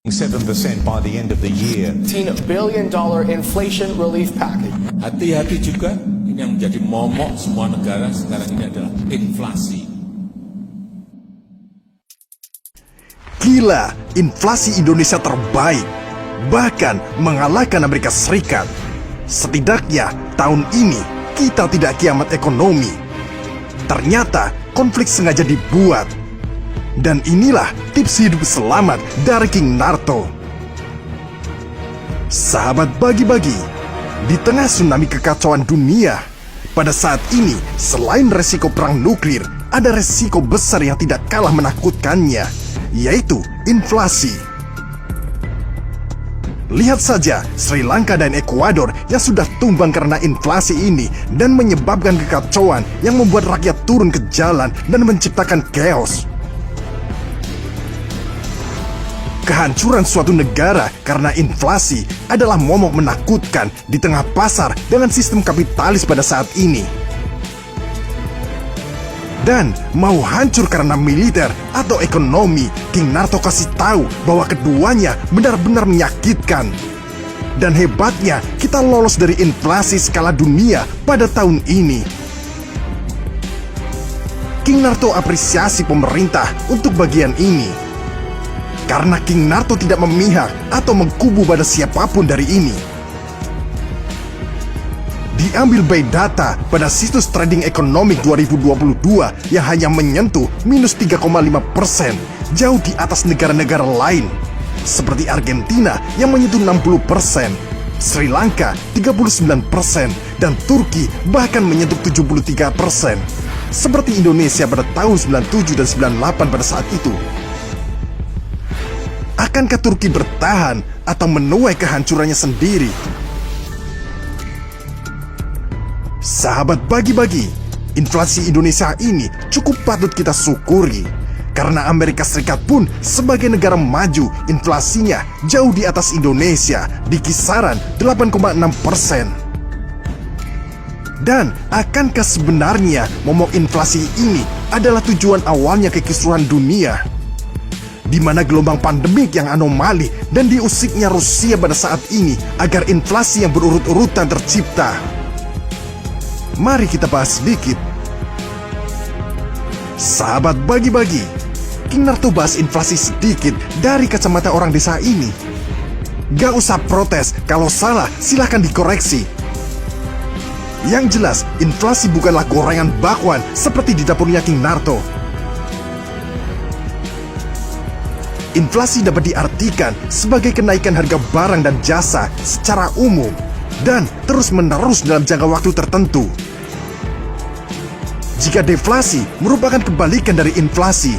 7% by the end of the year. $10 billion inflation relief package. Hati-hati juga, ini yang menjadi momok semua negara sekarang ini adalah inflasi. Gila, inflasi Indonesia terbaik, bahkan mengalahkan Amerika Serikat. Setidaknya tahun ini kita tidak kiamat ekonomi. Ternyata konflik sengaja dibuat. Dan inilah tips hidup selamat dari King Narto. Sahabat bagi-bagi, di tengah tsunami kekacauan dunia, pada saat ini selain resiko perang nuklir, ada resiko besar yang tidak kalah menakutkannya, yaitu inflasi. Lihat saja Sri Lanka dan Ekuador yang sudah tumbang karena inflasi ini dan menyebabkan kekacauan yang membuat rakyat turun ke jalan dan menciptakan chaos. Kehancuran suatu negara karena inflasi adalah momok menakutkan di tengah pasar dengan sistem kapitalis pada saat ini. Dan mau hancur karena militer atau ekonomi, King Narto kasih tahu bahwa keduanya benar-benar menyakitkan. Dan hebatnya kita lolos dari inflasi skala dunia pada tahun ini. King Narto apresiasi pemerintah untuk bagian ini. Karena King Narto tidak memihak atau mengkubu pada siapapun dari ini. Diambil by data pada situs Trading Economic 2022 yang hanya menyentuh minus 3,5%, jauh di atas negara-negara lain, seperti Argentina yang menyentuh 60%, Sri Lanka 39%, dan Turki bahkan menyentuh 73%, seperti Indonesia pada tahun 97 dan 98 pada saat itu. Akankah Turki bertahan atau menuai kehancurannya sendiri? Sahabat bagi-bagi, inflasi Indonesia ini cukup patut kita syukuri. Karena Amerika Serikat pun sebagai negara maju, inflasinya jauh di atas Indonesia di kisaran 8,6%. Dan akankah sebenarnya momok inflasi ini adalah tujuan awalnya kekisruhan dunia? Di mana gelombang pandemik yang anomali dan diusiknya Rusia pada saat ini agar inflasi yang berurut-urutan tercipta. Mari kita bahas sedikit. Sahabat bagi-bagi, King Narto bahas inflasi sedikit dari kacamata orang desa ini. Gak usah protes, kalau salah silahkan dikoreksi. Yang jelas, inflasi bukanlah gorengan bakwan seperti di dapurnya King Narto. Inflasi dapat diartikan sebagai kenaikan harga barang dan jasa secara umum dan terus-menerus dalam jangka waktu tertentu. Jika deflasi merupakan kebalikan dari inflasi,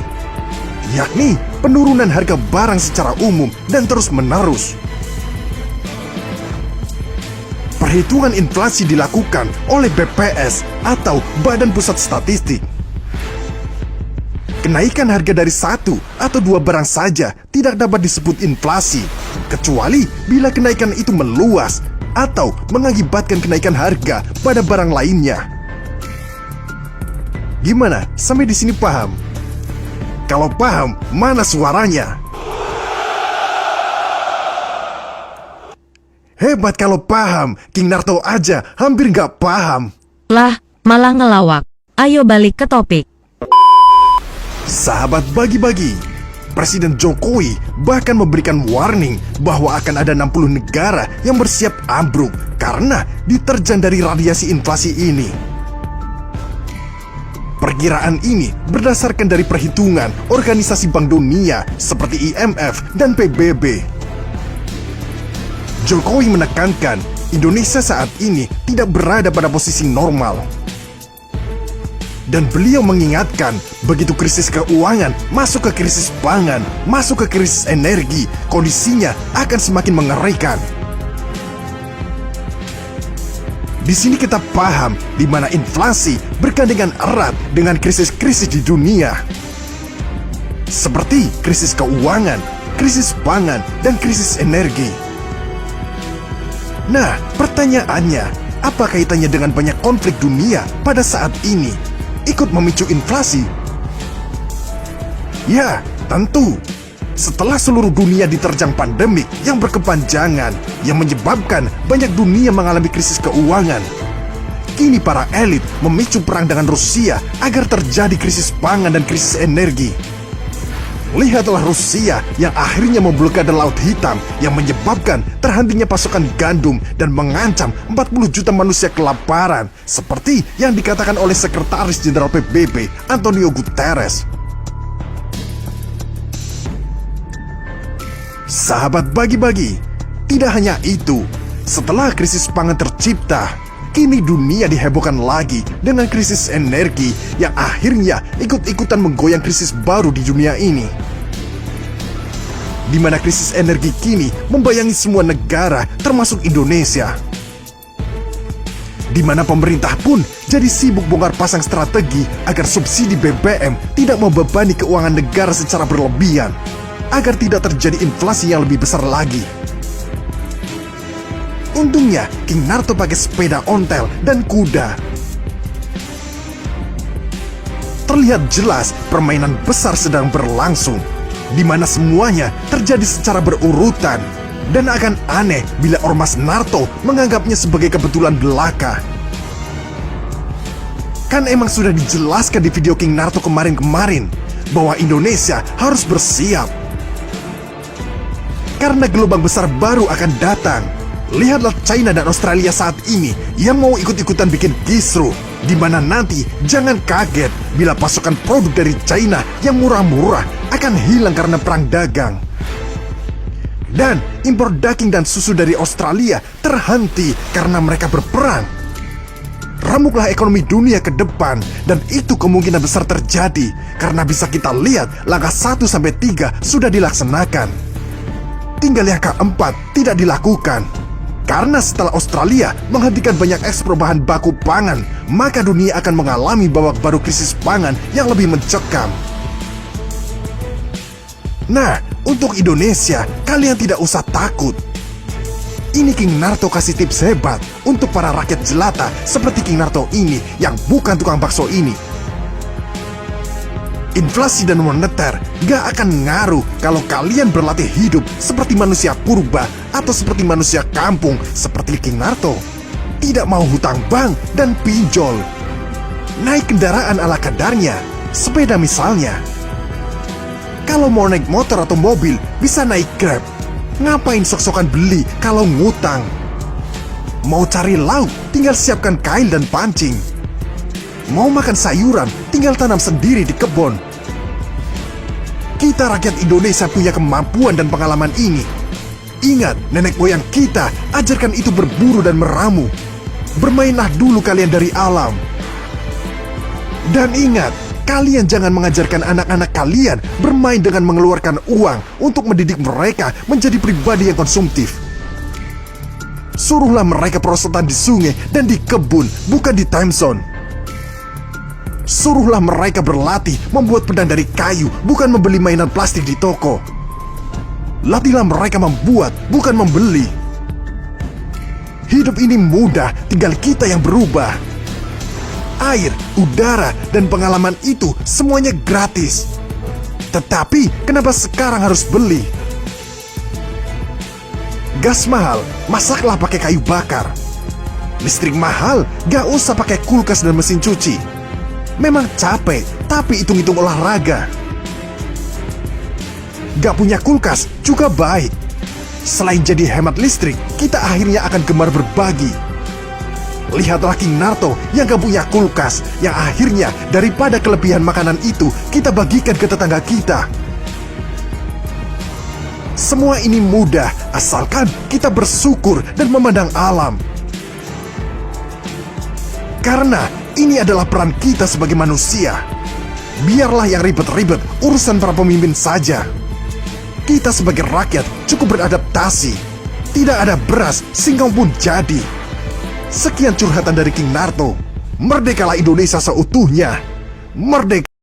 yakni penurunan harga barang secara umum dan terus-menerus. Perhitungan inflasi dilakukan oleh BPS atau Badan Pusat Statistik. Kenaikan harga dari satu atau dua barang saja tidak dapat disebut inflasi, kecuali bila kenaikan itu meluas atau mengakibatkan kenaikan harga pada barang lainnya. Gimana? Sampai di sini paham? Kalau paham, mana suaranya? Hebat kalau paham, King Narto aja hampir nggak paham. Lah, malah ngelawak. Ayo balik ke topik. Sahabat bagi-bagi, Presiden Jokowi bahkan memberikan warning bahwa akan ada 60 negara yang bersiap ambruk karena diterjang dari radiasi inflasi ini. Perkiraan ini berdasarkan dari perhitungan organisasi Bank Dunia seperti IMF dan PBB. Jokowi menekankan Indonesia saat ini tidak berada pada posisi normal. Dan beliau mengingatkan, begitu krisis keuangan masuk ke krisis pangan, masuk ke krisis energi, kondisinya akan semakin mengerikan. Di sini kita paham di mana inflasi bergandengan erat dengan krisis-krisis di dunia. Seperti krisis keuangan, krisis pangan, dan krisis energi. Nah, pertanyaannya, apa kaitannya dengan banyak konflik dunia pada saat ini ikut memicu inflasi? Ya, tentu. Setelah seluruh dunia diterjang pandemik yang berkepanjangan yang menyebabkan banyak dunia mengalami krisis keuangan, kini para elit memicu perang dengan Rusia agar terjadi krisis pangan dan krisis energi. Lihatlah Rusia yang akhirnya memblokade Laut Hitam yang menyebabkan terhentinya pasokan gandum dan mengancam 40 juta manusia kelaparan, seperti yang dikatakan oleh Sekretaris Jenderal PBB Antonio Guterres. Sahabat bagi-bagi, tidak hanya itu, setelah krisis pangan tercipta, kini dunia dihebohkan lagi dengan krisis energi yang akhirnya ikut-ikutan menggoyang krisis baru di dunia ini. Di mana krisis energi kini membayangi semua negara termasuk Indonesia. Di mana pemerintah pun jadi sibuk bongkar pasang strategi agar subsidi BBM tidak membebani keuangan negara secara berlebihan, agar tidak terjadi inflasi yang lebih besar lagi. Untungnya King Narto pakai sepeda ontel dan kuda. Terlihat jelas permainan besar sedang berlangsung, di mana semuanya terjadi secara berurutan, dan akan aneh bila Ormas Narto menganggapnya sebagai kebetulan belaka. Kan emang sudah dijelaskan di video King Narto kemarin-kemarin bahwa Indonesia harus bersiap karena gelombang besar baru akan datang. Lihatlah China dan Australia saat ini yang mau ikut-ikutan bikin kisruh, di mana nanti jangan kaget bila pasokan produk dari China yang murah-murah akan hilang karena perang dagang. Dan impor daging dan susu dari Australia terhenti karena mereka berperang. Remuklah ekonomi dunia ke depan, dan itu kemungkinan besar terjadi karena bisa kita lihat langkah 1-3 sudah dilaksanakan. Tinggal yang keempat tidak dilakukan. Karena setelah Australia menghentikan banyak ekspor bahan baku pangan, maka dunia akan mengalami babak baru krisis pangan yang lebih mencekam. Nah, untuk Indonesia, kalian tidak usah takut. Ini King Narto kasih tips hebat untuk para rakyat jelata seperti King Narto ini yang bukan tukang bakso ini. Inflasi dan moneter gak akan ngaruh kalau kalian berlatih hidup seperti manusia purba atau seperti manusia kampung seperti King Narto. Tidak mau hutang bank dan pinjol. Naik kendaraan ala kadarnya, sepeda misalnya. Kalau mau naik motor atau mobil, bisa naik Grab. Ngapain sok-sokan beli kalau ngutang? Mau cari lauk, tinggal siapkan kail dan pancing. Mau makan sayuran, tinggal tanam sendiri di kebun. Kita rakyat Indonesia punya kemampuan dan pengalaman ini. Ingat, nenek moyang kita ajarkan itu berburu dan meramu. Bermainlah dulu kalian dari alam. Dan ingat, kalian jangan mengajarkan anak-anak kalian bermain dengan mengeluarkan uang untuk mendidik mereka menjadi pribadi yang konsumtif. Suruhlah mereka perosotan di sungai dan di kebun, bukan di time zone. Suruhlah mereka berlatih membuat pedang dari kayu, bukan membeli mainan plastik di toko. Latihlah mereka membuat, bukan membeli. Hidup ini mudah, tinggal kita yang berubah. Air, udara, dan pengalaman itu semuanya gratis. Tetapi kenapa sekarang harus beli? Gas mahal, masaklah pakai kayu bakar. Listrik mahal, gak usah pakai kulkas dan mesin cuci. Memang capek, tapi hitung-hitung olahraga. Gak punya kulkas juga baik. Selain jadi hemat listrik, kita akhirnya akan gemar berbagi. Lihatlah King Narto yang gak punya kulkas, yang akhirnya daripada kelebihan makanan itu kita bagikan ke tetangga kita. Semua ini mudah, asalkan kita bersyukur dan memandang alam. Karena ini adalah peran kita sebagai manusia. Biarlah yang ribet-ribet urusan para pemimpin saja. Kita sebagai rakyat cukup beradaptasi. Tidak ada beras, singkong pun jadi. Sekian curhatan dari King Narto. Merdekalah Indonesia seutuhnya. Merdeka.